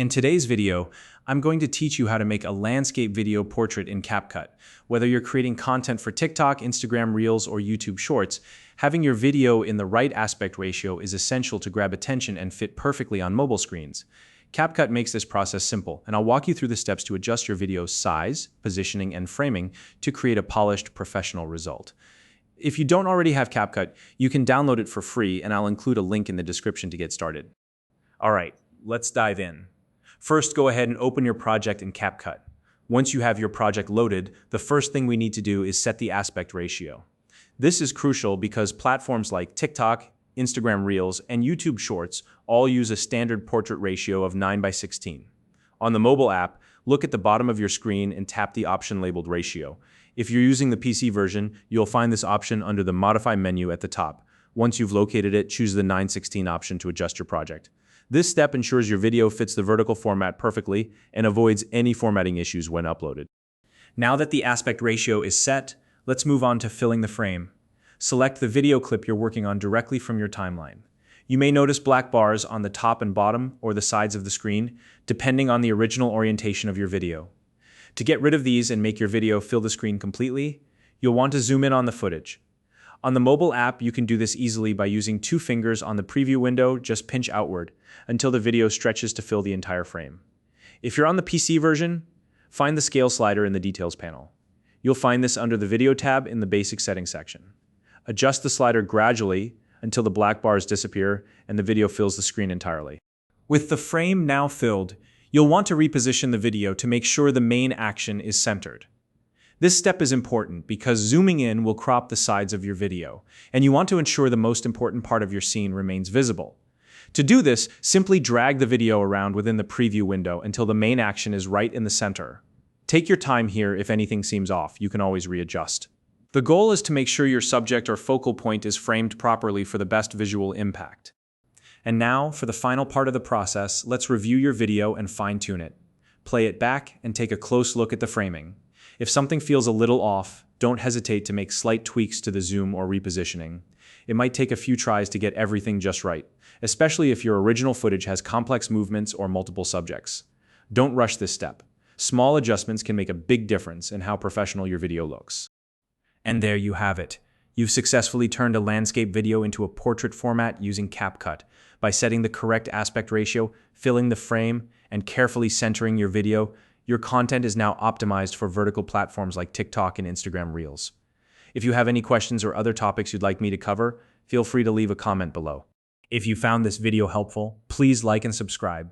In today's video, I'm going to teach you how to make a landscape video portrait in CapCut. Whether you're creating content for TikTok, Instagram Reels, or YouTube Shorts, having your video in the right aspect ratio is essential to grab attention and fit perfectly on mobile screens. CapCut makes this process simple, and I'll walk you through the steps to adjust your video's size, positioning, and framing to create a polished, professional result. If you don't already have CapCut, you can download it for free, and I'll include a link in the description to get started. All right, let's dive in. First, go ahead and open your project in CapCut. Once you have your project loaded, the first thing we need to do is set the aspect ratio. This is crucial because platforms like TikTok, Instagram Reels, and YouTube Shorts all use a standard portrait ratio of 9:16. On the mobile app, look at the bottom of your screen and tap the option labeled ratio. If you're using the PC version, you'll find this option under the Modify menu at the top. Once you've located it, choose the 9:16 option to adjust your project. This step ensures your video fits the vertical format perfectly and avoids any formatting issues when uploaded. Now that the aspect ratio is set, let's move on to filling the frame. Select the video clip you're working on directly from your timeline. You may notice black bars on the top and bottom or the sides of the screen, depending on the original orientation of your video. To get rid of these and make your video fill the screen completely, you'll want to zoom in on the footage. On the mobile app, you can do this easily by using 2 fingers on the preview window, just pinch outward until the video stretches to fill the entire frame. If you're on the PC version, find the scale slider in the details panel. You'll find this under the video tab in the basic settings section. Adjust the slider gradually until the black bars disappear and the video fills the screen entirely. With the frame now filled, you'll want to reposition the video to make sure the main action is centered. This step is important because zooming in will crop the sides of your video, and you want to ensure the most important part of your scene remains visible. To do this, simply drag the video around within the preview window until the main action is right in the center. Take your time here. If anything seems off, you can always readjust. The goal is to make sure your subject or focal point is framed properly for the best visual impact. And now, for the final part of the process, let's review your video and fine-tune it. Play it back and take a close look at the framing. If something feels a little off, don't hesitate to make slight tweaks to the zoom or repositioning. It might take a few tries to get everything just right, especially if your original footage has complex movements or multiple subjects. Don't rush this step. Small adjustments can make a big difference in how professional your video looks. And there you have it. You've successfully turned a landscape video into a portrait format using CapCut. By setting the correct aspect ratio, filling the frame, and carefully centering your video, your content is now optimized for vertical platforms like TikTok and Instagram Reels. If you have any questions or other topics you'd like me to cover, feel free to leave a comment below. If you found this video helpful, please like and subscribe.